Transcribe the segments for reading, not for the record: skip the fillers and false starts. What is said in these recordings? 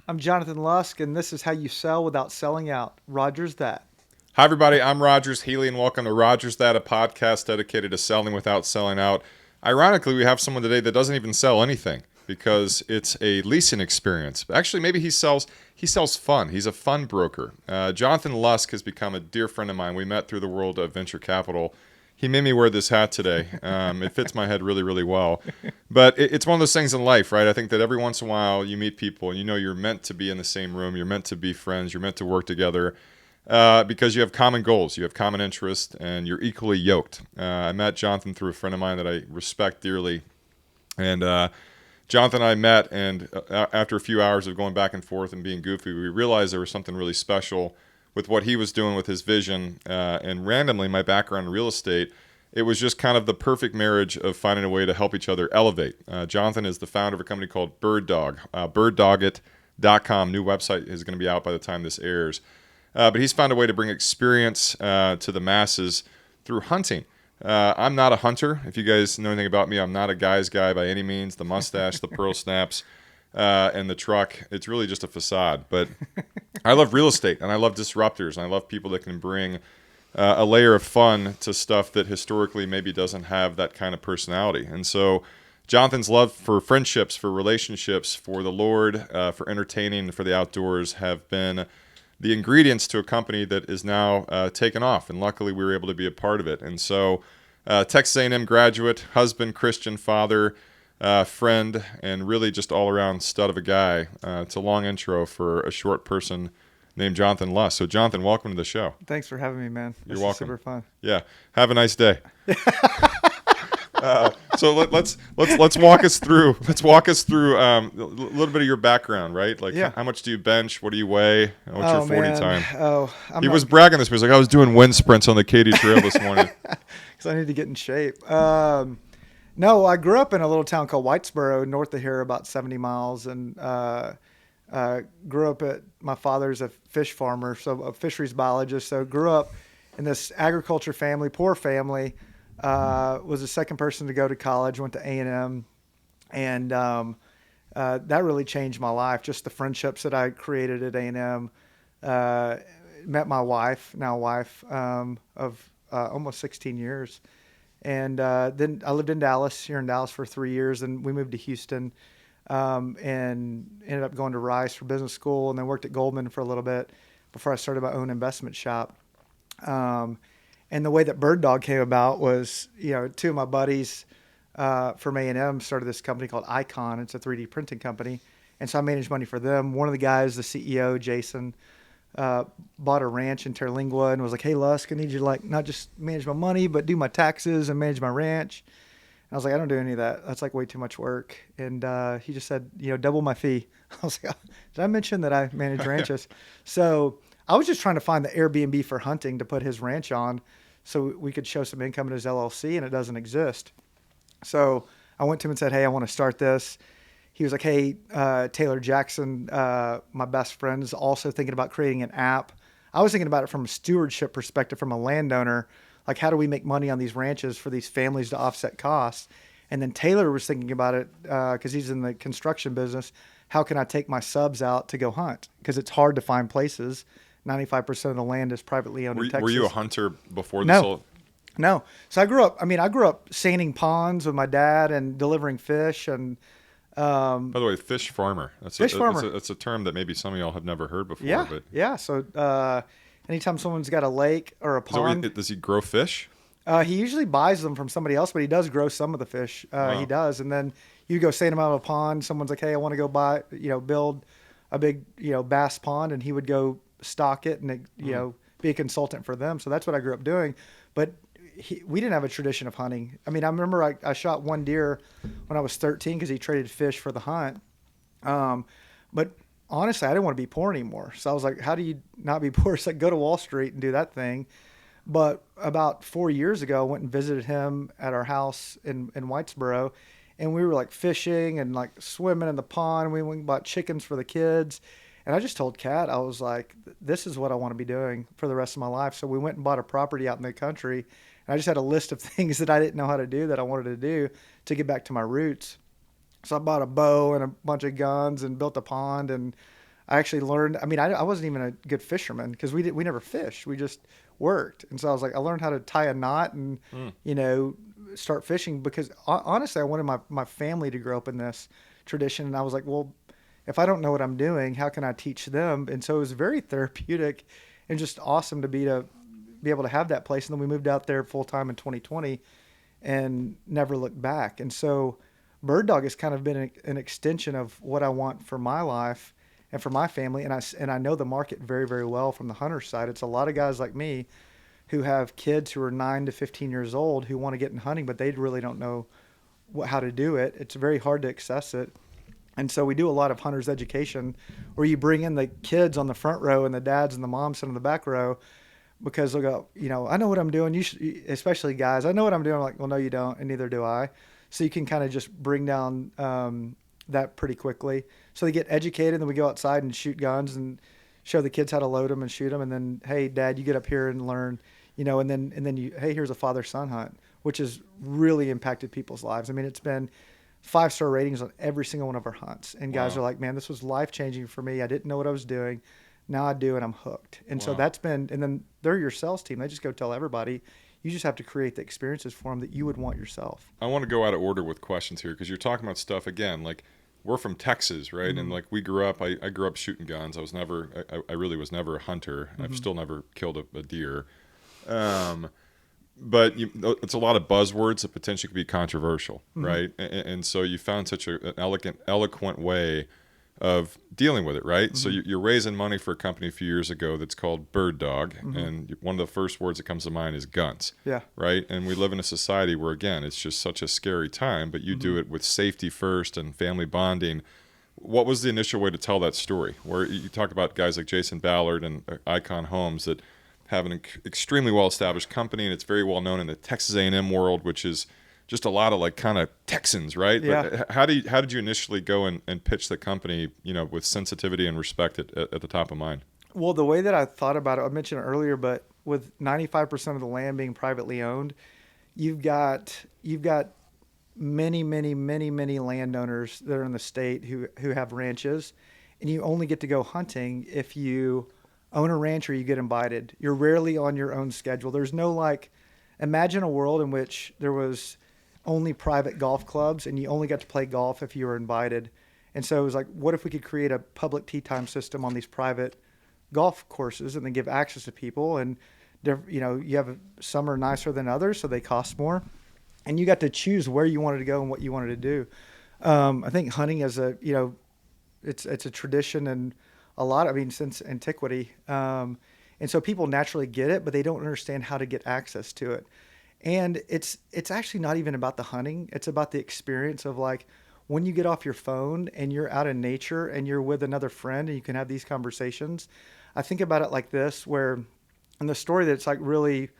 I'm Jonathan Lusk, and this is how you sell without selling out. Roger's that. Hi, everybody. I'm Rogers Healy, and welcome to Rogers That, a podcast dedicated to selling without selling out. Ironically, we have someone today that doesn't even sell anything because it's a leasing experience. Actually, maybe he sells fun. He's a fun broker. Jonathan Lusk has become a dear friend of mine. We met through the world of venture capital. He made me wear this hat today. It fits my head really, really well. But it's one of those things in life, right? I think that every once in a while you meet people and you know you're meant to be in the same room. You're meant to be friends. You're meant to work together. Because you have common goals, you have common interests, and you're equally yoked. I met Jonathan through a friend of mine that I respect dearly, and Jonathan and I met, and after a few hours of going back and forth and being goofy, we realized there was something really special with what he was doing with his vision, and randomly, my background in real estate, it was just kind of the perfect marriage of finding a way to help each other elevate. Jonathan is the founder of a company called BirdDog, birddogit.com. New website is going to be out by the time this airs. But he's found a way to bring experience to the masses through hunting. I'm not a hunter. If you guys know anything about me, I'm not a guy's guy by any means. The mustache, the pearl snaps, and the truck, it's really just a facade. But I love real estate, and I love disruptors, and I love people that can bring a layer of fun to stuff that historically maybe doesn't have that kind of personality. And so Jonathan's love for friendships, for relationships, for the Lord, for entertaining, for the outdoors have been the ingredients to a company that is now taken off, and luckily we were able to be a part of it. And so, Texas A&M graduate, husband, Christian, father, friend, and really just all-around stud of a guy. It's a long intro for a short person named Jonathan Lusk. So, Jonathan, welcome to the show. Thanks for having me, man. You're welcome. Super fun. Yeah, have a nice day. So let's walk us through. Let's walk us through a little bit of your background, right? Like, Yeah. how much do you bench? What do you weigh? What's your 40 man. time? He Was bragging this. He was like, I was doing wind sprints on the Katy Trail this morning. because I need to get in shape. No, I grew up in a little town called Whitesboro, north of here, about 70 miles, and grew up at my father's a fish farmer, so a fisheries biologist. So grew up in this agriculture family, poor family. Was the second person to go to college, went to A&M, and that really changed my life. Just the friendships that I created at A&M. Met my wife, of almost 16 years. And then I lived in Dallas, here in Dallas for 3 years, and we moved to Houston, and ended up going to Rice for business school, and then worked at Goldman for a little bit before I started my own investment shop. And the way that BirdDog came about was, two of my buddies from A&M started this company called Icon. It's a 3D printing company. And so I managed money for them. One of the guys, the CEO, Jason, bought a ranch in Terlingua and was like, hey, Lusk, I need you to not just manage my money, but do my taxes and manage my ranch. And I was like, I don't do any of that. That's way too much work. And he just said, double my fee. I was like, did I mention that I manage ranches? So I was just trying to find the Airbnb for hunting to put his ranch on so we could show some income in his LLC, and it doesn't exist. So I went to him and said, hey, I want to start this. He was like, hey, Taylor Jackson, my best friend, is also thinking about creating an app. I was thinking about it from a stewardship perspective, from a landowner, like how do we make money on these ranches for these families to offset costs? And then Taylor was thinking about it because he's in the construction business. How can I take my subs out to go hunt? Because it's hard to find places. 95% of the land is privately owned in Texas. Were you a hunter before this? No. So I grew up sanding ponds with my dad and delivering fish. And by the way, fish farmer. Farmer. That's a term that maybe some of y'all have never heard before. Yeah. But Yeah. So anytime someone's got a lake or a pond. Does he grow fish? He usually buys them from somebody else, but he does grow some of the fish. Wow. He does. And then you go sand them out of a pond. Someone's like, hey, I want to go build a big, bass pond. And he would go stock it and, be a consultant for them. So that's what I grew up doing. But we didn't have a tradition of hunting. I mean, I remember I shot one deer when I was 13 because he traded fish for the hunt. But honestly, I didn't want to be poor anymore. So I was like, how do you not be poor? It's like, go to Wall Street and do that thing. But about 4 years ago, I went and visited him at our house in Whitesboro, and we were fishing and swimming in the pond. We went and bought chickens for the kids. And I just told Kat, I was like, this is what I want to be doing for the rest of my life. So we went and bought a property out in the country. And I just had a list of things that I didn't know how to do that I wanted to do to get back to my roots. So I bought a bow and a bunch of guns and built a pond and I actually learned. I mean, I wasn't even a good fisherman because we never fished. We just worked. And so I was like, I learned how to tie a knot and you know start fishing because honestly, I wanted my family to grow up in this tradition. And I was like, well, if I don't know what I'm doing, how can I teach them? And so it was very therapeutic and just awesome to be able to have that place. And then we moved out there full time in 2020 and never looked back. And so BirdDog has kind of been an extension of what I want for my life and for my family. And I know the market very, very well from the hunter side. It's a lot of guys like me who have kids who are 9 to 15 years old who want to get in hunting, but they really don't know how to do it. It's very hard to access it. And so we do a lot of hunters education where you bring in the kids on the front row and the dads and the moms sit in the back row because they'll go, you know, I know what I'm doing. You should, especially guys, I know what I'm doing. I'm like, well, no, you don't. And neither do I. So you can kind of just bring down that pretty quickly. So they get educated and then we go outside and shoot guns and show the kids how to load them and shoot them. And then, hey, dad, you get up here and learn, you know, and then you, hey, here's a father-son hunt, which has really impacted people's lives. I mean, it's been 5-star ratings on every single one of our hunts. And guys are like, man, this was life-changing for me. I didn't know what I was doing. Now I do, and I'm hooked. And so that's been, and then they're your sales team. They just go tell everybody. You just have to create the experiences for them that you would want yourself. I want to go out of order with questions here because you're talking about stuff, again, like we're from Texas, right? And like we grew up, I grew up shooting guns. I really was never a hunter. I've still never killed a deer. But it's a lot of buzzwords that potentially could be controversial, right? And so you found such an eloquent way of dealing with it, right? So you're raising money for a company a few years ago that's called BirdDog, and one of the first words that comes to mind is guns, right? And we live in a society where, again, it's just such a scary time, but you do it with safety first and family bonding. What was the initial way to tell that story? Where you talk about guys like Jason Ballard and Icon Homes that have an extremely well-established company, and it's very well known in the Texas A&M world, which is just a lot of like kind of Texans, right? Yeah. But how did you initially go and pitch the company, you know, with sensitivity and respect at the top of mind? Well, the way that I thought about it, I mentioned it earlier, but with 95% of the land being privately owned, you've got many landowners that are in the state who have ranches, and you only get to go hunting if you own a ranch or you get invited. You're rarely on your own schedule. There's no like, imagine a world in which there was only private golf clubs and you only got to play golf if you were invited. And so it was like, what if we could create a public tee time system on these private golf courses and then give access to people? And, you know, you have some are nicer than others, so they cost more. And you got to choose where you wanted to go and what you wanted to do. I think hunting is it's a tradition and a lot, I mean, since antiquity. And so people naturally get it, but they don't understand how to get access to it. And it's actually not even about the hunting. It's about the experience of like when you get off your phone and you're out in nature and you're with another friend and you can have these conversations. I think about it like this, where in the story that's like really,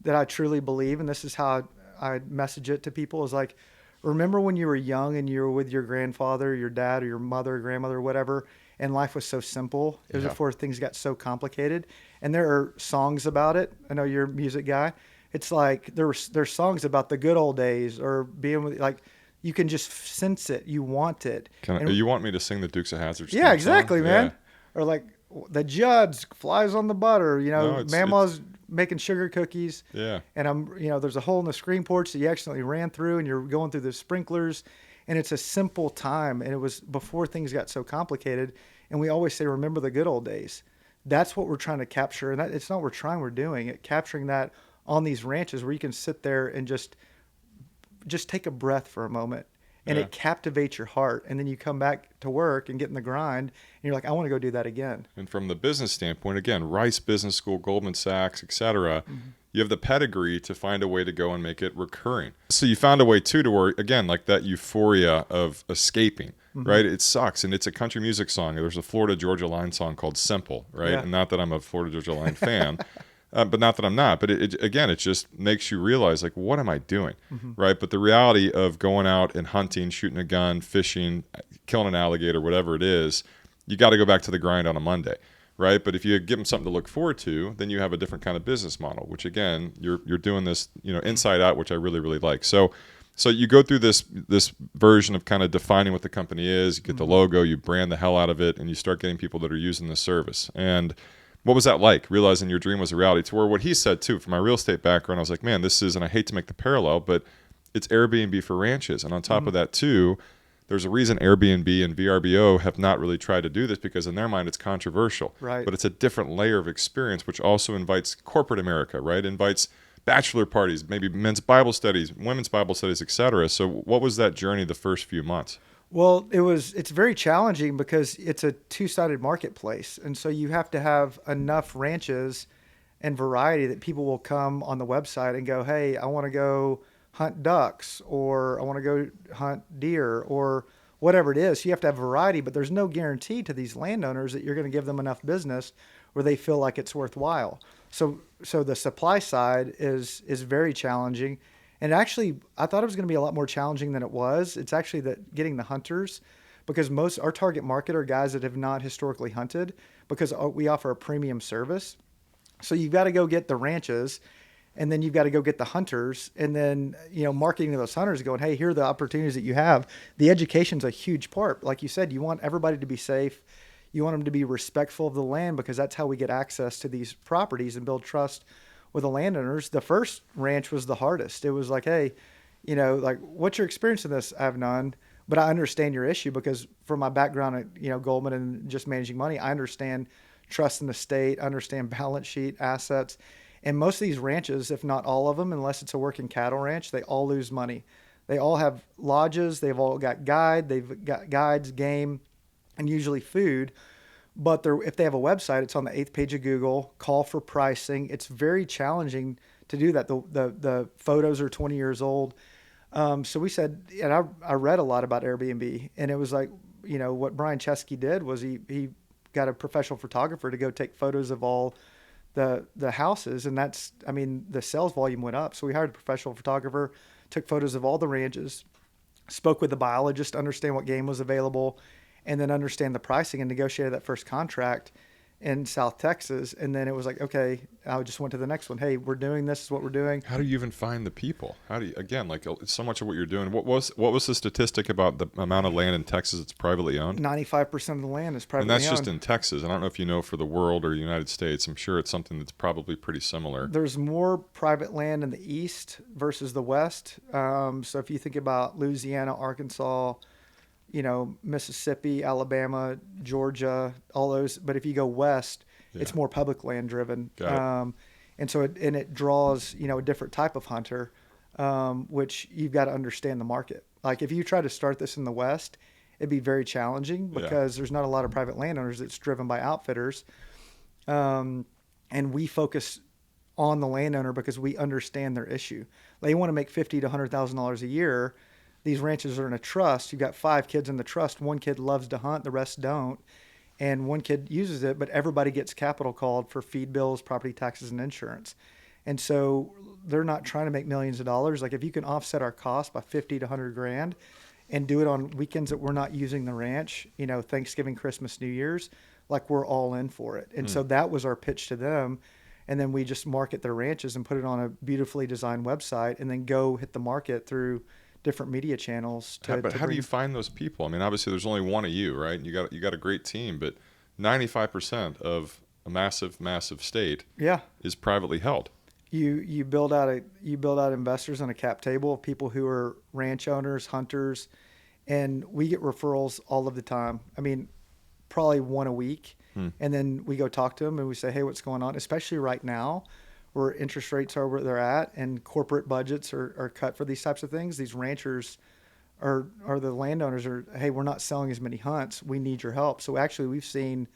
that I truly believe, and this is how I message it to people, is like, remember when you were young and you were with your grandfather, your dad, or your mother, or grandmother, or whatever, and life was so simple. It was before things got so complicated. And there are songs about it. I know you're a music guy. It's like there's songs about the good old days or being with, like, you can just sense it. You want it. You want me to sing the Dukes of Hazzard? Yeah, exactly, song? Man. Yeah. Or like the Judds, Flies on the Butter, you know, Mama's making sugar cookies. Yeah. And there's a hole in the screen porch that you accidentally ran through and you're going through the sprinklers. And it's a simple time. And it was before things got so complicated. And we always say, remember the good old days. That's what we're trying to capture. And it's not we're doing it, capturing that on these ranches where you can sit there and just take a breath for a moment. And it captivates your heart. And then you come back to work and get in the grind. And you're like, I want to go do that again. And from the business standpoint, again, Rice Business School, Goldman Sachs, etc., you have the pedigree to find a way to go and make it recurring. So you found a way, too, to where, again, like that euphoria of escaping, right? It sucks. And it's a country music song. There's a Florida Georgia Line song called Simple, right? Yeah. And not that I'm a Florida Georgia Line fan. But not that I'm not. But it just makes you realize, like, what am I doing, right? But the reality of going out and hunting, shooting a gun, fishing, killing an alligator, whatever it is, you got to go back to the grind on a Monday, right? But if you give them something to look forward to, then you have a different kind of business model, which, again, you're doing this, inside out, which I really, really like. So So you go through this version of kind of defining what the company is. You get the logo, you brand the hell out of it, and you start getting people that are using the service. And what was that like, realizing your dream was a reality? To where what he said, too, from my real estate background, I was like, man, this is, and I hate to make the parallel, but it's Airbnb for ranches. And on top of that, too, there's a reason Airbnb and VRBO have not really tried to do this, because in their mind it's controversial. Right. But it's a different layer of experience, which also invites corporate America, right? Invites bachelor parties, maybe men's Bible studies, women's Bible studies, etc. So what was that journey the first few months? Well, it's very challenging because it's a two-sided marketplace. And so you have to have enough ranches and variety that people will come on the website and go, hey, I want to go hunt ducks, or I want to go hunt deer, or whatever it is. So you have to have variety, but there's no guarantee to these landowners that you're going to give them enough business where they feel like it's worthwhile. So the supply side is very challenging. And actually, I thought it was going to be a lot more challenging than it was. It's actually that getting the hunters, because most our target market are guys that have not historically hunted, because we offer a premium service. So you've got to go get the ranches, and then you've got to go get the hunters, and then, marketing to those hunters, going, hey, here are the opportunities that you have. The education's a huge part. Like you said, you want everybody to be safe. You want them to be respectful of the land, because that's how we get access to these properties and build trust with the landowners. The first ranch was the hardest. It was like, hey, like, what's your experience in this? I have none, but I understand your issue, because from my background at, Goldman and just managing money, I understand trust in the state, I understand balance sheet, assets. And most of these ranches, if not all of them, unless it's a working cattle ranch, they all lose money. They all have lodges. They've all got they've got guides, game, and usually food. But if they have a website, it's on the 8th page of Google, call for pricing. It's very challenging to do that. The photos are 20 years old. So we said, and I read a lot about Airbnb, and it was like, what Brian Chesky did was he got a professional photographer to go take photos of all the houses. And the sales volume went up. So we hired a professional photographer, took photos of all the ranches, spoke with the biologist to understand what game was available, and then understand the pricing, and negotiated that first contract in South Texas. And then it was like, okay, I just went to the next one. Hey, we're doing this is what we're doing. How do you even find the people? How do you, again, like, so much of what you're doing? What was the statistic about the amount of land in Texas that's privately owned? 95% of the land is privately owned. And that's just in Texas. I don't know if you know for the world or the United States. I'm sure it's something that's probably pretty similar. There's more private land in the East versus the West. So if you think about Louisiana, Arkansas, Mississippi, Alabama, Georgia, all those. But if you go west, it's more public land driven. And so it draws, a different type of hunter, which you've got to understand the market. Like, if you try to start this in the West, it'd be very challenging, because there's not a lot of private landowners. It's driven by outfitters. And we focus on the landowner because we understand their issue. They want to make $50,000 to $100,000 a year. These ranches are in a trust. You've got 5 kids in the trust. One kid loves to hunt, the rest don't. And one kid uses it, but everybody gets capital called for feed bills, property taxes, and insurance. And so they're not trying to make millions of dollars. Like, if you can offset our cost by 50 to 100 grand and do it on weekends that we're not using the ranch, Thanksgiving, Christmas, New Year's, like, we're all in for it. And so that was our pitch to them. And then we just market their ranches and put it on a beautifully designed website, and then go hit the market through different media channels. But how do you find those people? I mean, obviously there's only one of you, right? And you got a great team, but 95% of a massive state is privately held. You build out investors on a cap table of people who are ranch owners, hunters, and we get referrals all of the time. I mean, probably one a week. And then we go talk to them and we say, hey, what's going on? Especially right now, where interest rates are where they're at and corporate budgets are cut for these types of things. These ranchers or the landowners are, hey, we're not selling as many hunts. We need your help. So actually we've seen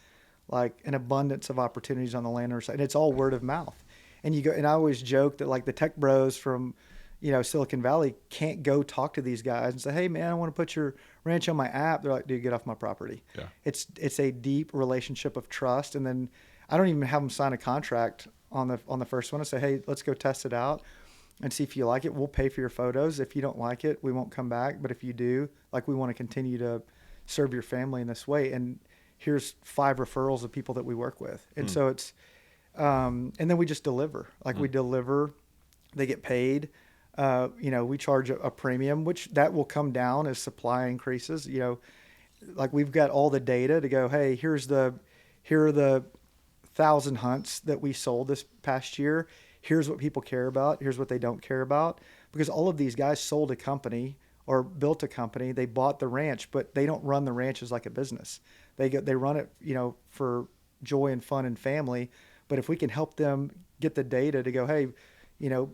like an abundance of opportunities on the landowner side, and it's all word of mouth. And I always joke that, like, the tech bros from, Silicon Valley can't go talk to these guys and say, hey man, I want to put your ranch on my app. They're like, dude, get off my property. Yeah. It's a deep relationship of trust. And then I don't even have them sign a contract on the first one. I say, hey, let's go test it out and see if you like it. We'll pay for your photos. If you don't like it, we won't come back. But if you do, like, we want to continue to serve your family in this way. And here's 5 referrals of people that we work with. And so it's, and then we just deliver. Like, we deliver, they get paid. we charge a premium, which that will come down as supply increases. Like we've got all the data to go, hey, here are the 1,000 hunts that we sold this past year. Here's what people care about. Here's what they don't care about. Because all of these guys sold a company or built a company. They bought the ranch, but they don't run the ranches like a business. They run it, for joy and fun and family. But if we can help them get the data to go, hey,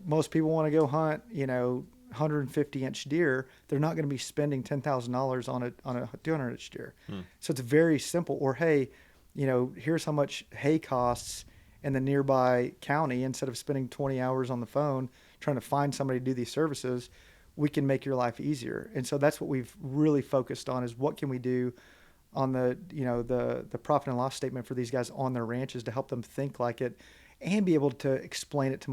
most people want to go hunt, 150-inch deer. They're not going to be spending $10,000 on a 200-inch deer. So it's very simple. Or hey, here's how much hay costs in the nearby county. Instead of spending 20 hours on the phone trying to find somebody to do these services, we can make your life easier. And so that's what we've really focused on, is what can we do on the profit and loss statement for these guys on their ranches to help them think like it and be able to explain it to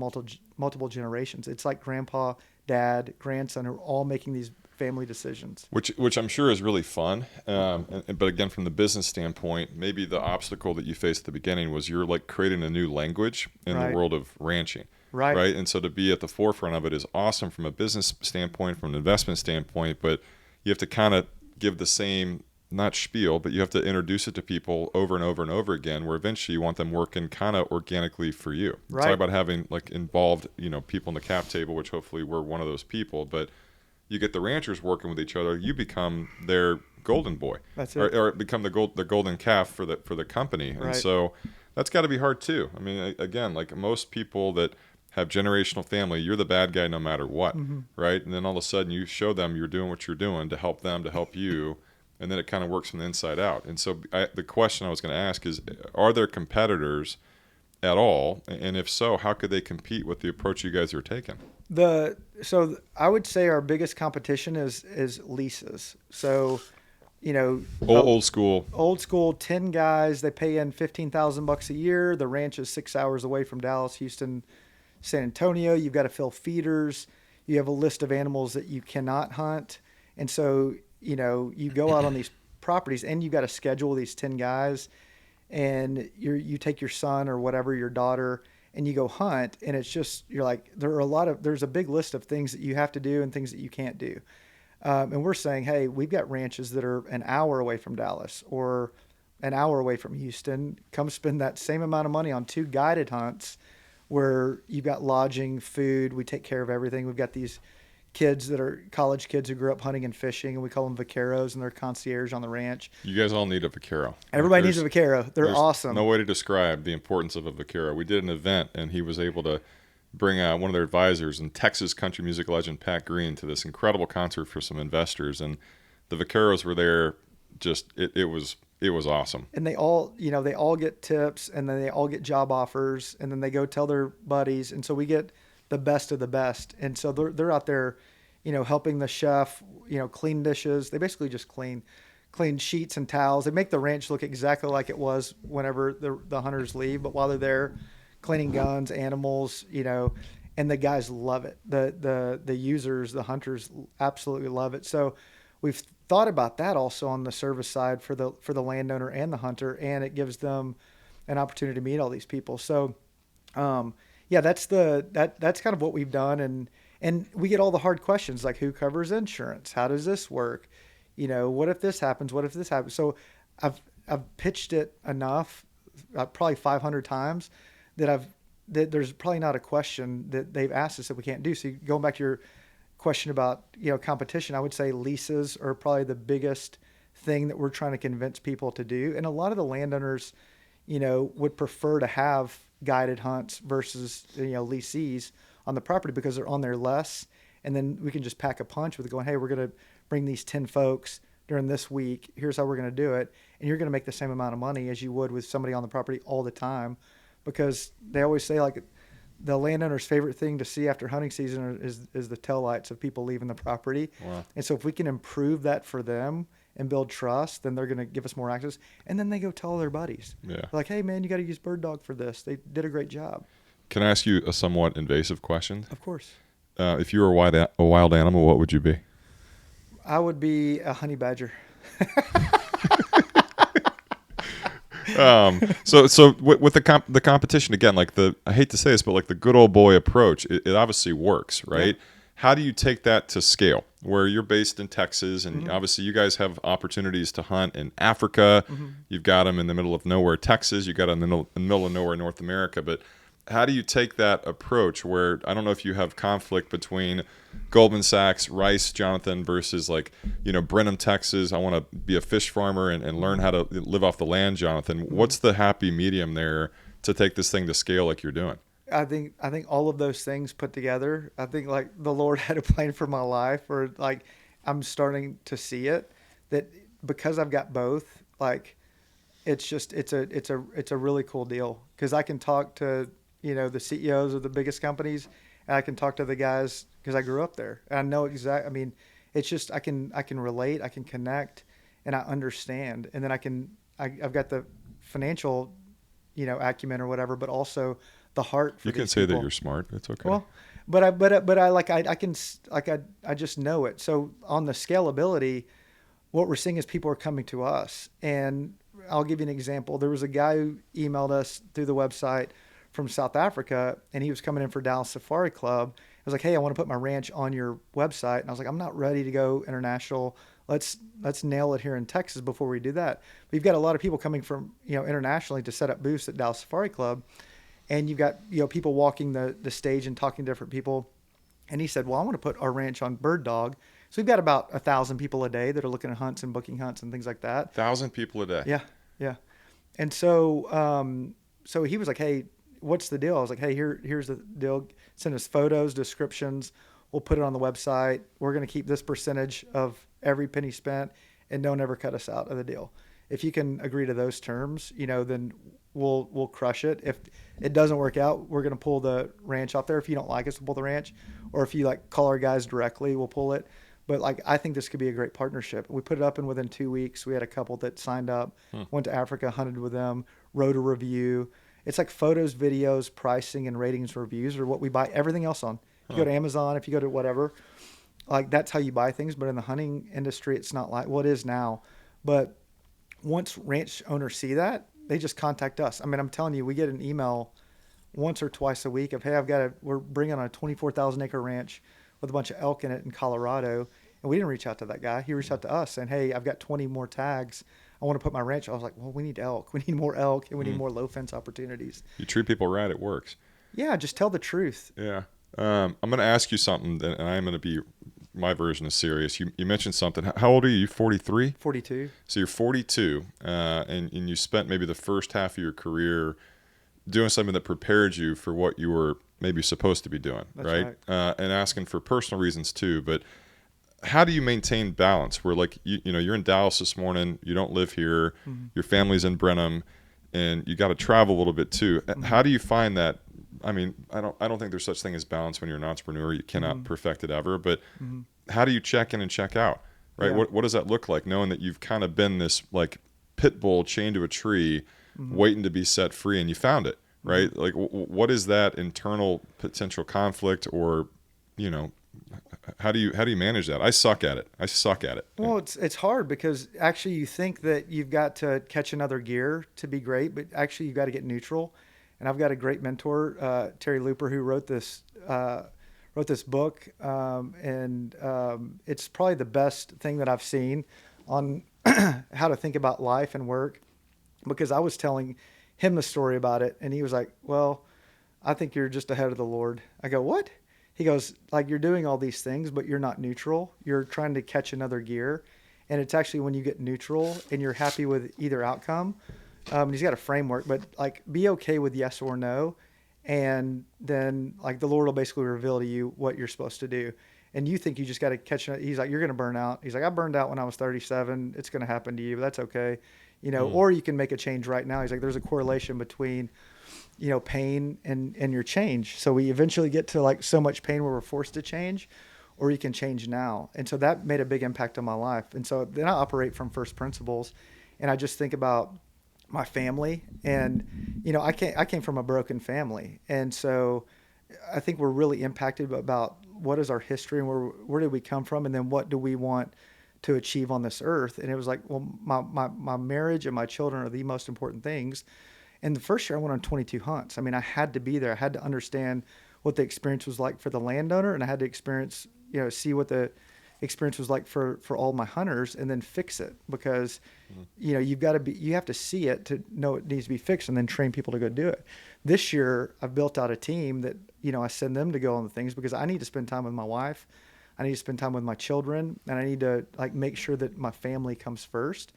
multiple generations. It's like grandpa, dad, grandson are all making these family decisions. Which I'm sure is really fun. But again, from the business standpoint, maybe the obstacle that you faced at the beginning was you're like creating a new language in the world of ranching. Right. And so to be at the forefront of it is awesome from a business standpoint, from an investment standpoint, but you have to kind of give the same, not spiel, but you have to introduce it to people over and over and over again, where eventually you want them working kind of organically for you. It's all about having like involved, people in the cap table, which hopefully we're one of those people, but you get the ranchers working with each other, you become their golden boy. That's it. Or become the golden calf for the company. And so that's got to be hard too. I mean, again, like most people that have generational family, you're the bad guy no matter what, right? And then all of a sudden you show them you're doing what you're doing to help them, to help you, and then it kind of works from the inside out. And so the question I was going to ask is, are there competitors at all? And if so, how could they compete with the approach you guys are taking? So I would say our biggest competition is leases. So, old school, 10 guys, they pay in $15,000 a year. The ranch is 6 hours away from Dallas, Houston, San Antonio. You've got to fill feeders. You have a list of animals that you cannot hunt. And so, you go out on these properties and you got to schedule these 10 guys, and you take your son or whatever, your daughter, and you go hunt. And it's just, you're like, there's a big list of things that you have to do and things that you can't do. And we're saying, hey, we've got ranches that are an hour away from Dallas or an hour away from Houston. Come spend that same amount of money on 2 guided hunts where you've got lodging, food. We take care of everything. We've got these kids that are college kids who grew up hunting and fishing, and we call them vaqueros, and they're concierge on the ranch. You guys all need a vaquero. Everybody needs a vaquero. They're awesome. No way to describe the importance of a vaquero. We did an event, and he was able to bring one of their advisors and Texas country music legend Pat Green to this incredible concert for some investors, and the vaqueros were there. Just it was awesome. And they all get tips, and then they all get job offers, and then they go tell their buddies, and so we get the best of the best. And so they're out there, helping the chef, clean dishes. They basically just clean sheets and towels. They make the ranch look exactly like it was whenever the hunters leave. But while they're there, cleaning guns, animals, and the guys love it. The users, the hunters absolutely love it. So we've thought about that also on the service side for the landowner and the hunter, and it gives them an opportunity to meet all these people. So, yeah, that's kind of what we've done, and we get all the hard questions like, who covers insurance? How does this work? What if this happens? What if this happens? So I've pitched it enough, probably 500 times, that there's probably not a question that they've asked us that we can't do. So going back to your question about competition, I would say leases are probably the biggest thing that we're trying to convince people to do, and a lot of the landowners, would prefer to have guided hunts versus leasees on the property because they're on there less, and then we can just pack a punch with going, hey, we're going to bring these 10 folks during this week. Here's how we're going to do it, and you're going to make the same amount of money as you would with somebody on the property all the time, because they always say like the landowner's favorite thing to see after hunting season is the taillights of people leaving the property. Wow. And so if we can improve that for them and build trust, then they're going to give us more access. And then they go tell their buddies. Yeah. Like, hey, man, you got to use BirdDog for this. They did a great job. Can I ask you a somewhat invasive question? Of course. If you were a wild animal, what would you be? I would be a honey badger. So with the competition, again, like I hate to say this, but like the good old boy approach, it obviously works, right? how do you take that to scale where you're based in Texas and Mm-hmm. obviously you guys have opportunities to hunt in Africa. Mm-hmm. You've got them in the middle of nowhere, Texas. You got them in the middle of nowhere, North America. But how do you take that approach where I don't know if you have conflict between Goldman Sachs, Rice, Jonathan versus like, Brenham, Texas. I want to be a fish farmer and learn how to live off the land, Jonathan. Mm-hmm. What's the happy medium there to take this thing to scale like you're doing? I think all of those things put together, I think like the Lord had a plan for my life, or like I'm starting to see it, that because I've got both, like it's a really cool deal because I can talk to the CEOs of the biggest companies, and I can talk to the guys because I grew up there. And I know exactly. I mean, it's just I can relate, I can connect, and I understand, and then I've got the financial acumen or whatever, but also the heart for You can these say that people. you're smart. It's okay. Well, but I like I can like I just know it. So on the scalability, what we're seeing is people are coming to us. And I'll give you an example. There was a guy who emailed us through the website from South Africa, and he was coming in for Dallas Safari Club. I was like, hey, I want to put my ranch on your website. And I was like, I'm not ready to go international. Let's nail it here in Texas before we do that. We've got a lot of people coming from internationally to set up booths at Dallas Safari Club, and you've got people walking the stage and talking to different people. And he said, well, I want to put our ranch on BirdDog. So we've got about 1,000 people a day that are looking at hunts and booking hunts and things like that. 1,000 people a day. Yeah, yeah. And so he was like, hey, what's the deal? I was like, hey, here's the deal. Send us photos, descriptions. We'll put it on the website. We're going to keep this percentage of every penny spent, and don't ever cut us out of the deal. If you can agree to those terms, then we'll crush it. If it doesn't work out, we're going to pull the ranch off there. If you don't like us, we'll pull the ranch. Or if you like call our guys directly, we'll pull it. But like, I think this could be a great partnership. We put it up, and within 2 weeks, we had a couple that signed up, went to Africa, hunted with them, wrote a review. It's like photos, videos, pricing, and ratings reviews are what we buy everything else on. If you go to Amazon, if you go to whatever, like that's how you buy things. But in the hunting industry, it's not like, well, it is now. But once ranch owners see that, they just contact us. I mean, I'm telling you, we get an email once or twice a week of, hey, we're bringing on a 24,000 acre ranch with a bunch of elk in it in Colorado. And we didn't reach out to that guy. He reached out to us saying, hey, I've got 20 more tags. I want to put my ranch. I was like, well, we need elk. We need more elk, and we need more low fence opportunities. You treat people right, it works. Yeah, just tell the truth. Yeah. I'm going to ask you something, and I'm going to be my version is serious. You mentioned something. How old are you? You 43? 42. So you're 42, and you spent maybe the first half of your career doing something that prepared you for what you were maybe supposed to be doing, That's right? And asking for personal reasons too. But how do you maintain balance? Where like you're in Dallas this morning, you don't live here, your family's in Brenham, and you got to travel a little bit too. How do you find that? I mean, I don't think there's such thing as balance when you're an entrepreneur. You cannot perfect it ever. But how do you check in and check out? Right? Yeah. What does that look like? Knowing that you've kind of been this like pit bull chained to a tree, waiting to be set free, and you found it. Right? Like, what is that internal potential conflict, or how do you manage that? I suck at it. Well, it's hard because actually you think that you've got to catch another gear to be great, but actually you've got to get neutral. And I've got a great mentor, Terry Looper, who wrote this book, and it's probably the best thing that I've seen on how to think about life and work. Because I was telling him the story about it, and he was like, "Well, I think you're just ahead of the Lord." I go, "What?" He goes, "Like you're doing all these things, but you're not neutral. You're trying to catch another gear, and it's actually when you get neutral and you're happy with either outcome." And he's got a framework, but like be okay with yes or no, and then like the Lord will basically reveal to you what you're supposed to do. And you think you just got to catch it. He's like, you're going to burn out. He's like, I burned out when I was 37. It's going to happen to you, but that's okay. Or you can make a change right now. He's like, there's a correlation between, pain and your change. So we eventually get to like so much pain where we're forced to change, or you can change now. And so that made a big impact on my life. And so then I operate from first principles, and I just think about my family. And, I came from a broken family. And so I think we're really impacted about what is our history and where did we come from, and then what do we want to achieve on this earth. And it was like, well, my marriage and my children are the most important things. And the first year I went on 22 hunts. I mean, I had to be there. I had to understand what the experience was like for the landowner, and I had to experience, see what the experience was like for all my hunters, and then fix it, because you have to see it to know it needs to be fixed, and then train people to go do it. This year I've built out a team that I send them to go on the things, because I need to spend time with my wife, I need to spend time with my children, and I need to like make sure that my family comes first,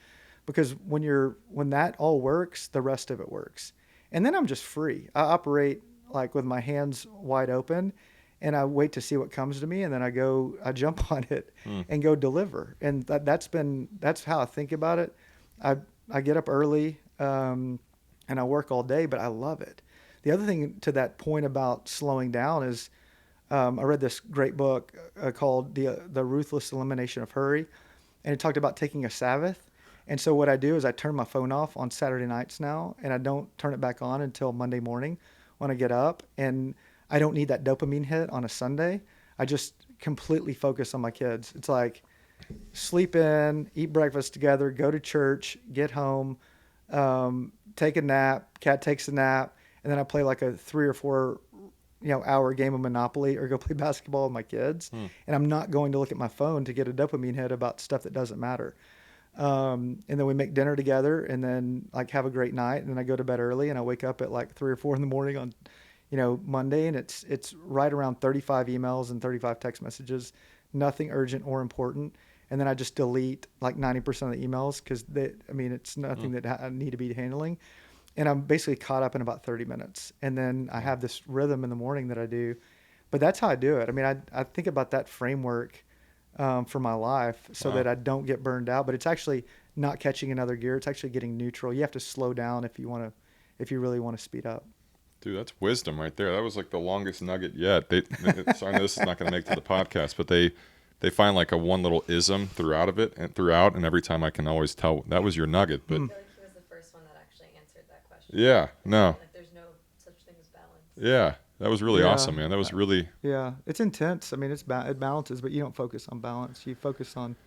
because when that all works, the rest of it works. And then I'm just free. I operate like with my hands wide open, and I wait to see what comes to me, and then I jump on it and go deliver. And that's how I think about it. I get up early, and I work all day, but I love it. The other thing to that point about slowing down is, I read this great book called The Ruthless Elimination of Hurry, and it talked about taking a Sabbath. And so what I do is I turn my phone off on Saturday nights now, and I don't turn it back on until Monday morning when I get up. And I don't need that dopamine hit on a Sunday. I just completely focus on my kids. It's like sleep in, eat breakfast together, go to church, get home, take a nap, cat takes a nap, and then I play like a 3 or 4 hour game of Monopoly, or go play basketball with my kids. And I'm not going to look at my phone to get a dopamine hit about stuff that doesn't matter. And then we make dinner together, and then like have a great night. And then I go to bed early, and I wake up at like 3 or 4 in the morning on, Monday. And it's right around 35 emails and 35 text messages, nothing urgent or important. And then I just delete like 90% of the emails, because it's nothing that I need to be handling. And I'm basically caught up in about 30 minutes. And then I have this rhythm in the morning that I do, but that's how I do it. I mean, I think about that framework for my life, so that I don't get burned out. But it's actually not catching another gear. It's actually getting neutral. You have to slow down if you really want to speed up. Dude, that's wisdom right there. That was like the longest nugget yet. So I know this is not going to make to the podcast, but they find like a one little ism throughout, and every time I can always tell that was your nugget. But I feel like he was the first one that actually answered that question. Yeah, no. Like there's no such thing as balance. Yeah, that was really awesome, man. That was really... Yeah, it's intense. I mean, it balances, but you don't focus on balance. You focus on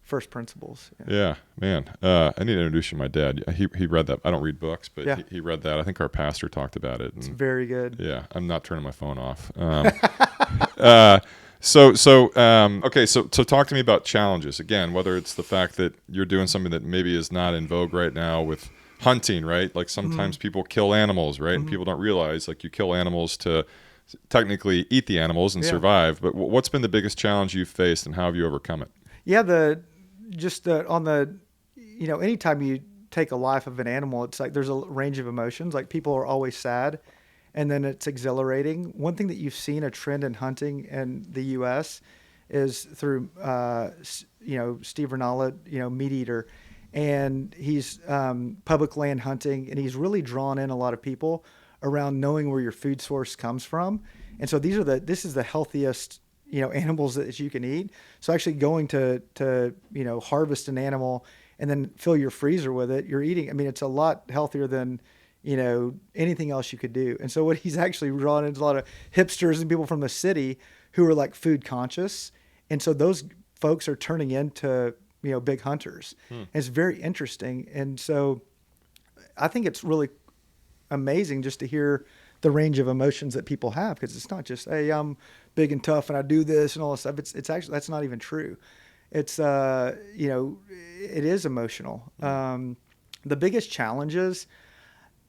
first principles. Yeah, man. I need to introduce you to my dad. He read that. I don't read books, but he read that. I think our pastor talked about it. It's very good. Yeah, I'm not turning my phone off. So talk to me about challenges. Again, whether it's the fact that you're doing something that maybe is not in vogue right now with hunting, right? Like sometimes people kill animals, right? And people don't realize like you kill animals to technically eat the animals and survive. But what's been the biggest challenge you've faced, and how have you overcome it? Yeah, anytime you take a life of an animal, it's like there's a range of emotions. Like people are always sad, and then it's exhilarating. One thing that you've seen a trend in hunting in the U.S. is through, Steve Rinella, Meat Eater, and he's public land hunting, and he's really drawn in a lot of people around knowing where your food source comes from. And so this is the healthiest, animals that you can eat. So actually going to harvest an animal and then fill your freezer with it, you're eating. I mean, it's a lot healthier than, anything else you could do. And so what he's actually drawn in is a lot of hipsters and people from the city who are like food conscious. And so those folks are turning into, big hunters. And it's very interesting. And so I think it's really amazing just to hear the range of emotions that people have, because it's not just, hey, I'm big and tough and I do this and all this stuff. It's actually, that's not even true. It's, it is emotional. The biggest challenges,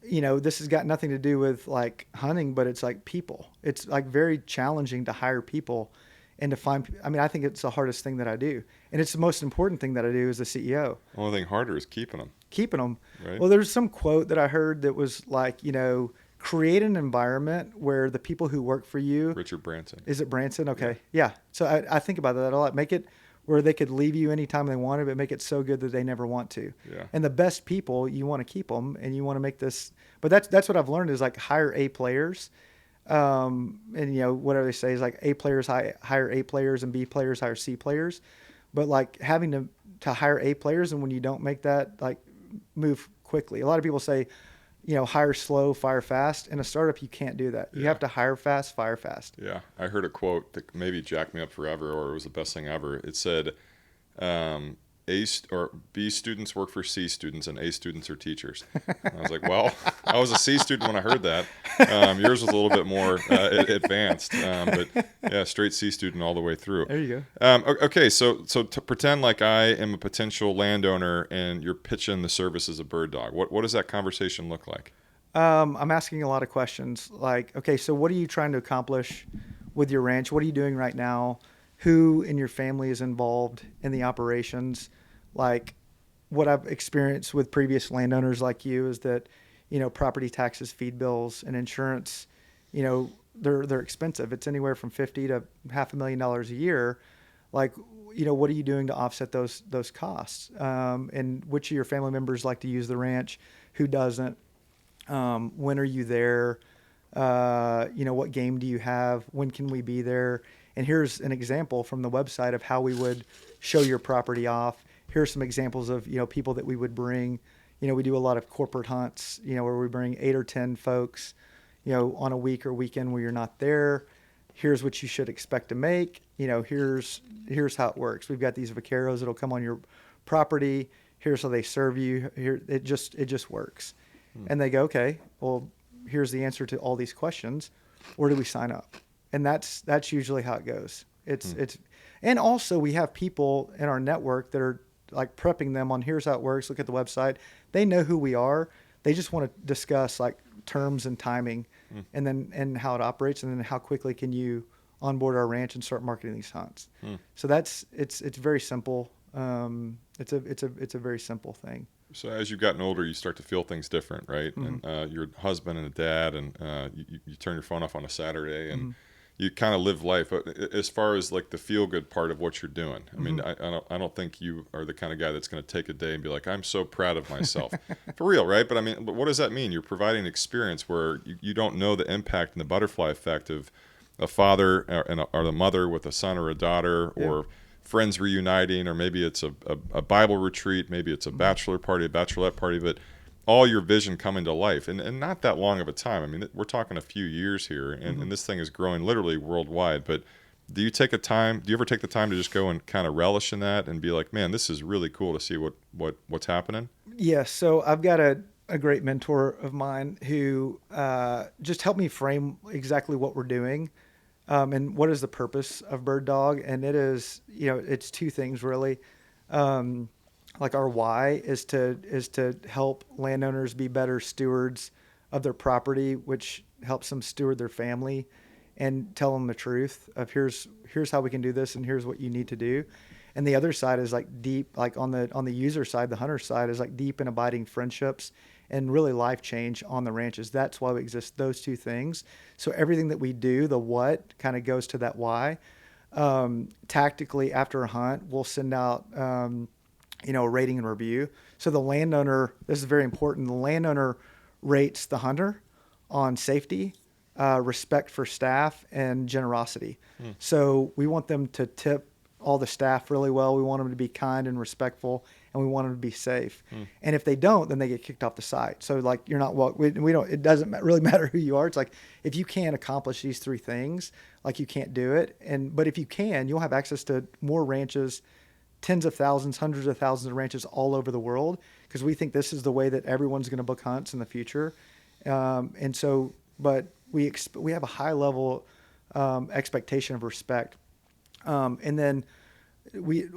this has got nothing to do with like hunting, but it's like people. It's like very challenging to hire people and to find, I think it's the hardest thing that I do. And it's the most important thing that I do as a CEO. The only thing harder is keeping them. Right. Well, there's some quote that I heard that was like, create an environment where the people who work for you. Richard Branson. Is it Branson? Okay. Yeah. So I think about that a lot. Make it where they could leave you anytime they wanted, but make it so good that they never want to. Yeah. And the best people, you want to keep them, and you want to make this. But that's what I've learned is like hire A players. And whatever they say is like A players hire A players and B players hire C players. But like having to hire A players, and when you don't make that, like move quickly. A lot of people say, hire slow, fire fast. In a startup, you can't do that. You have to hire fast, fire fast. Yeah. I heard a quote that maybe jacked me up forever, or it was the best thing ever. It said, B students work for C students, and A students are teachers. And I was like, well, I was a C student when I heard that. Yours was a little bit more advanced, but yeah, straight C student all the way through. There you Okay, so to pretend like I am a potential landowner and you're pitching the services of BirdDog. What does that conversation look like? go. I'm asking a lot of questions like, okay, so what are you trying to accomplish with your ranch? What are you doing right now? Who in your family is involved in the operations? Like, what I've experienced with previous landowners like you is that, property taxes, feed bills, and insurance, they're expensive. It's anywhere from $50,000 to $500,000 a year. Like, what are you doing to offset those costs? And which of your family members like to use the ranch? Who doesn't? When are you there? What game do you have? When can we be there? And here's an example from the website of how we would show your property off. Here's some examples of, people that we would bring. We do a lot of corporate hunts, where we bring 8 or 10 folks, on a week or weekend where you're not there. Here's what you should expect to make. Here's how it works. We've got these vaqueros that'll come on your property. Here's how they serve you. Here, it just works. And they go, okay, well, here's the answer to all these questions. Where do we sign up? And that's usually how it goes. And also we have people in our network that are like prepping them on here's how it works. Look at the website. They know who we are. They just want to discuss like terms and timing and how it operates. And then how quickly can you onboard our ranch and start marketing these hunts. So it's very simple. It's a very simple thing. So as you've gotten older, you start to feel things different, right? Mm-hmm. And you're a husband and a dad, and you turn your phone off on a Saturday, and you kind of live life. But as far as like the feel good part of what you're doing, I mean, I don't think you are the kind of guy that's going to take a day and be like, I'm so proud of myself, for real, right? But I mean, but what does that mean? You're providing an experience where you don't know the impact and the butterfly effect of a father or the mother with a son or a daughter, or friends reuniting, or maybe it's a Bible retreat, maybe it's a bachelor party, a bachelorette party, but all your vision coming to life, and not that long of a time. I mean, we're talking a few years here, and this thing is growing literally worldwide. But do you ever take the time to just go and kind of relish in that and be like, man, this is really cool to see what's happening? Yes. So I've got a great mentor of mine who just helped me frame exactly what we're doing. And what is the purpose of BirdDog? And it is, it's two things really. Like our why is to help landowners be better stewards of their property, which helps them steward their family, and tell them the truth of here's how we can do this and here's what you need to do. And the other side is like deep, like on the user side, the hunter side is like deep and abiding friendships and really life change on the ranches. That's why we exist, those two things. So everything that we do, the what kind of goes to that why. Tactically after a hunt, we'll send out, a rating and review. So the landowner, this is very important. The landowner rates the hunter on safety, respect for staff, and generosity. So we want them to tip all the staff really well. We want them to be kind and respectful, and we want them to be safe. And if they don't, then they get kicked off the site. So like you're not we don't. It doesn't really matter who you are. It's like if you can't accomplish these three things, like you can't do it. But if you can, you'll have access to more ranches, tens of thousands, hundreds of thousands of ranches all over the world, because we think this is the way that everyone's going to book hunts in the future. And so, but we have a high level expectation of respect. And then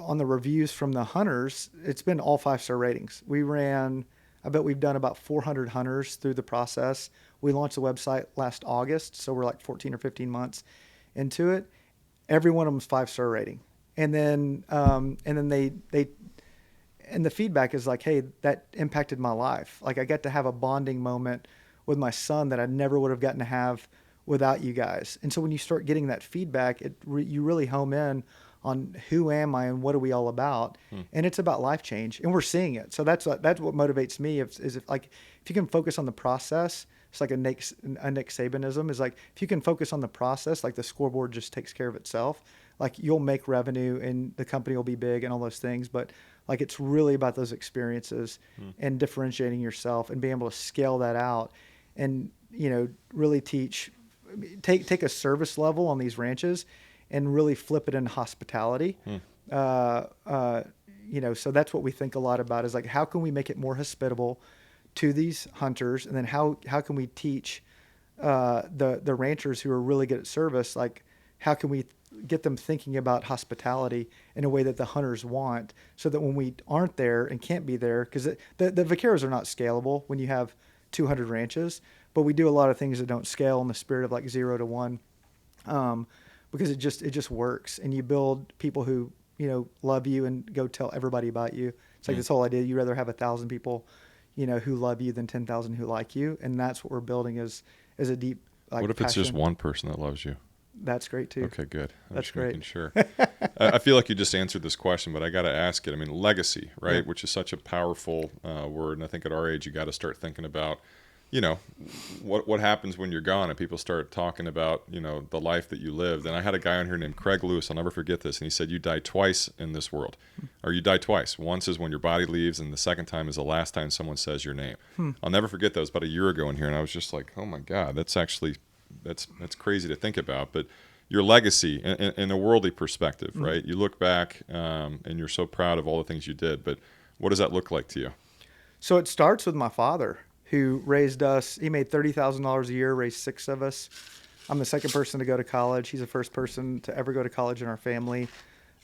on the reviews from the hunters, it's been all 5-star ratings. I bet we've done about 400 hunters through the process. We launched the website last August, so we're like 14 or 15 months into it. Every one of them is 5-star rating. And then the feedback is like, hey, that impacted my life. Like I got to have a bonding moment with my son that I never would have gotten to have without you guys. And so when you start getting that feedback, you really home in on who am I and what are we all about. And it's about life change, and we're seeing it. So that's what motivates me if you can focus on the process. It's like a Nick Sabanism is like, if you can focus on the process, like the scoreboard just takes care of itself. Like you'll make revenue and the company will be big and all those things. But like, it's really about those experiences and differentiating yourself and being able to scale that out and, really take a service level on these ranches and really flip it into hospitality. So that's what we think a lot about is like, how can we make it more hospitable to these hunters? And then how can we teach the ranchers who are really good at service, like how can we get them thinking about hospitality in a way that the hunters want, so that when we aren't there and can't be there, because the vaqueros are not scalable when you have 200 ranches, but we do a lot of things that don't scale in the spirit of like 0 to 1, because it just works, and you build people who love you and go tell everybody about you. It's like this whole idea: you'd rather have 1,000 people who love you than 10,000 who like you, and that's what we're building is a deep like What if passion. it's just one person that loves you? That's great too. Okay, good. That's just great. Making sure. I feel like you just answered this question, but I got to ask it. I mean, legacy, right? Yeah. Which is such a powerful word, and I think at our age, you got to start thinking about, what happens when you're gone, and people start talking about, the life that you lived. And I had a guy on here named Craig Lewis. I'll never forget this. And he said, "You die twice in this world, or you die twice. Once is when your body leaves, and the second time is the last time someone says your name." I'll never forget that. It was about a year ago in here, and I was just like, "Oh my God, that's crazy to think about." But your legacy in a worldly perspective, right? You look back and you're so proud of all the things you did, but what does that look like to you? So it starts with my father, who raised us. He made $30,000 a year, raised 6 of us. I'm the second person to go to college. He's the first person to ever go to college in our family.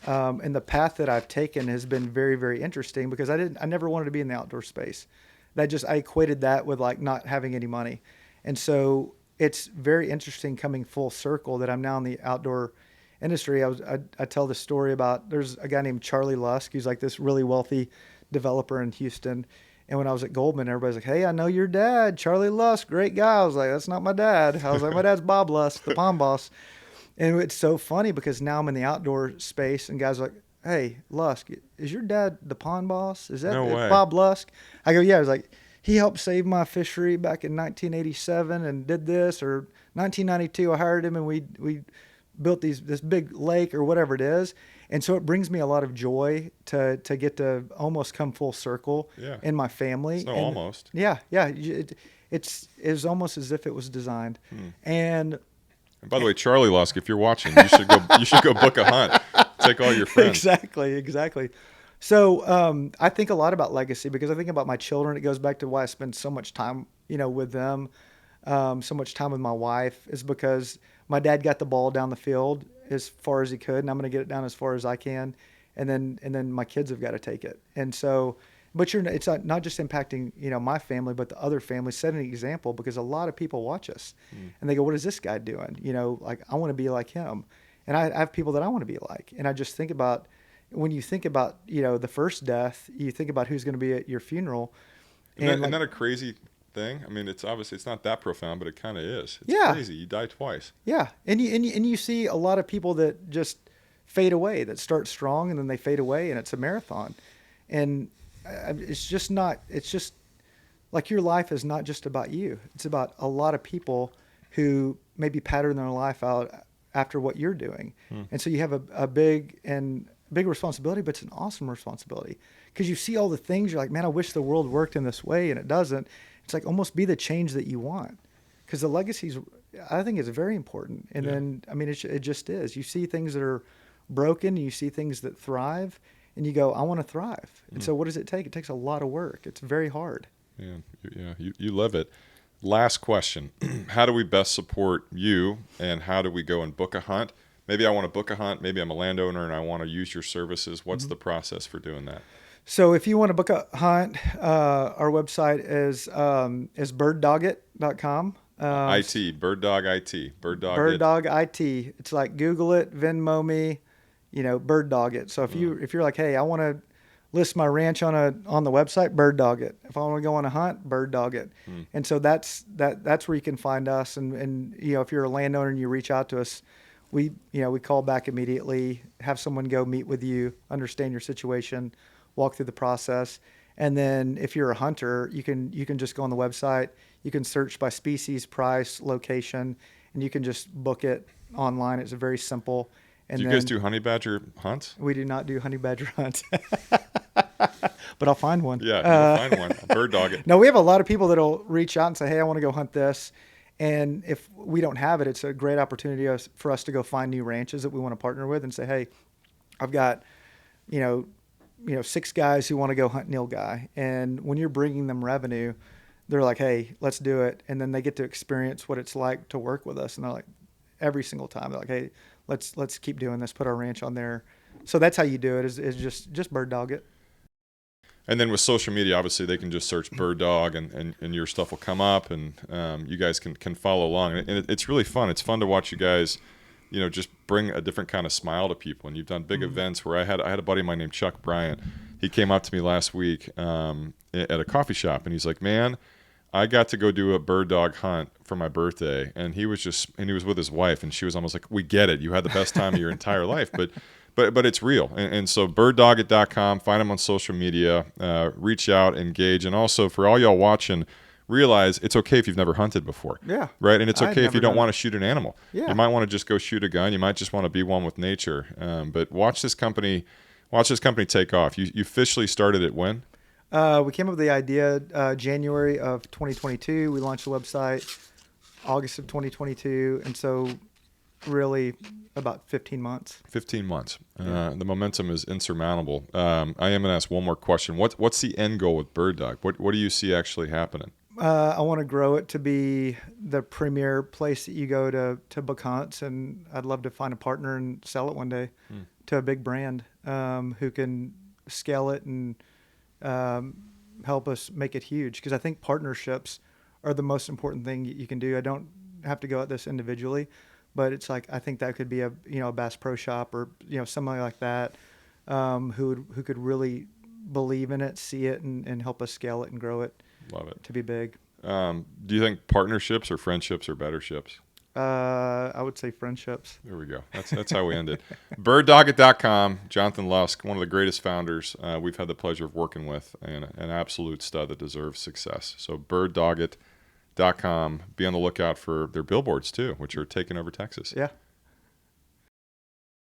And the path that I've taken has been very, very interesting, because I never wanted to be in the outdoor space. I equated that with like not having any money. And so it's very interesting coming full circle that I'm now in the outdoor industry. I tell this story about, there's a guy named Charlie Lusk, who's like this really wealthy developer in Houston. And when I was at Goldman, everybody's like, "Hey, I know your dad, Charlie Lusk, great guy." I was like, "That's not my dad." I was like, "My dad's Bob Lusk, the pond boss." And it's so funny because now I'm in the outdoor space and guys are like, "Hey, Lusk, is your dad the pond boss? Is that No way. Bob Lusk?" I go, "Yeah." I was like, "He helped save my fishery back in 1987 and did this, or 1992 I hired him and we built this big lake," or whatever it is. And so it brings me a lot of joy to get to almost come full circle in my family. It's almost. Yeah. It's almost as if it was designed. And by the way, Charlie Lusk, if you're watching, you should go book a hunt. Take all your friends. Exactly. So I think a lot about legacy, because I think about my children. It goes back to why I spend so much time, with them, so much time with my wife, is because my dad got the ball down the field as far as he could, and I'm going to get it down as far as I can, and then my kids have got to take it. And so, but it's not just impacting my family, but the other families. Set an example, because a lot of people watch us, and they go, "What is this guy doing?" Like, I want to be like him, and I have people that I want to be like. And I just think about, when you think about the first death, you think about who's going to be at your funeral. Isn't that a crazy thing? I mean, it's not that profound, but it kind of is. It's crazy. You die twice. Yeah, and you see a lot of people that just fade away, that start strong and then they fade away, and it's a marathon. And it's just like, your life is not just about you. It's about a lot of people who maybe pattern their life out after what you're doing. And so you have a big responsibility, but it's an awesome responsibility, because you see all the things. You're like, "Man, I wish the world worked in this way," and it doesn't. It's like, almost be the change that you want, because the legacies, I think, is very important. And then, I mean, it just is. You see things that are broken, and you see things that thrive, and you go, "I want to thrive." And so what does it take? It takes a lot of work. It's very hard. Yeah, you live it. Last question. How do we best support you, and how do we go and book a hunt? Maybe I want to book a hunt. Maybe I'm a landowner and I want to use your services. What's the process for doing that? So if you want to book a hunt, our website is birddogit.com. BirdDog IT. BirdDog IT. It's like, Google it, Venmo me, BirdDog it. So if you're like, "Hey, I want to list my ranch on the website," BirdDog it. If I want to go on a hunt, BirdDog it. And so that's where you can find us. And if you're a landowner and you reach out to us, we call back immediately, have someone go meet with you, understand your situation, walk through the process. And then if you're a hunter, you can just go on the website. You can search by species, price, location, and you can just book it online. It's very simple. And do you guys do honey badger hunts? We do not do honey badger hunts, but I'll find one. Yeah, you'll find one. BirdDog it. No, we have a lot of people that'll reach out and say, "Hey, I want to go hunt this." And if we don't have it, it's a great opportunity for us to go find new ranches that we want to partner with and say, "Hey, I've got, 6 guys who want to go hunt nilgai." And when you're bringing them revenue, they're like, hey, let's do it. And then they get to experience what it's like to work with us. And they're like, every single time, they're like, hey, let's keep doing this, put our ranch on there. So that's how you do it, is just BirdDog it. And then with social media, obviously they can just search BirdDog and your stuff will come up, and you guys can follow along. And it's really fun. It's fun to watch you guys, just bring a different kind of smile to people. And you've done big events where I had a buddy of mine named Chuck Bryant. He came up to me last week at a coffee shop, and he's like, man, I got to go do a BirdDog hunt for my birthday. And he was with his wife, and she was almost like, we get it. You had the best time of your entire life. But it's real. And so birddogit.com, find them on social media, reach out, engage. And also for all y'all watching, realize it's okay if you've never hunted before. Yeah. Right? And it's I had okay if you never don't done want it. to shoot an animal. Yeah. You might want to just go shoot a gun. You might just want to be one with nature. But watch this company take off. You officially started it when? We came up with the idea January of 2022. We launched the website August of 2022. And so really about 15 months. 15 months. The momentum is insurmountable. I am going to ask one more question. What's the end goal with BirdDog? What do you see actually happening? I want to grow it to be the premier place that you go to book hunts, and I'd love to find a partner and sell it one day to a big brand who can scale it and help us make it huge. Because I think partnerships are the most important thing you can do. I don't have to go at this individually, but it's like I think that could be a Bass Pro Shop or somebody like that who could really believe in it, see it, and help us scale it and grow it. Love it. To be big. Do you think partnerships or friendships are better ships? I would say friendships. There we go. That's how we end it. BirdDogit.com, Jonathan Lusk, one of the greatest founders we've had the pleasure of working with, and an absolute stud that deserves success. So BirdDogit.com. Be on the lookout for their billboards too, which are taking over Texas. Yeah.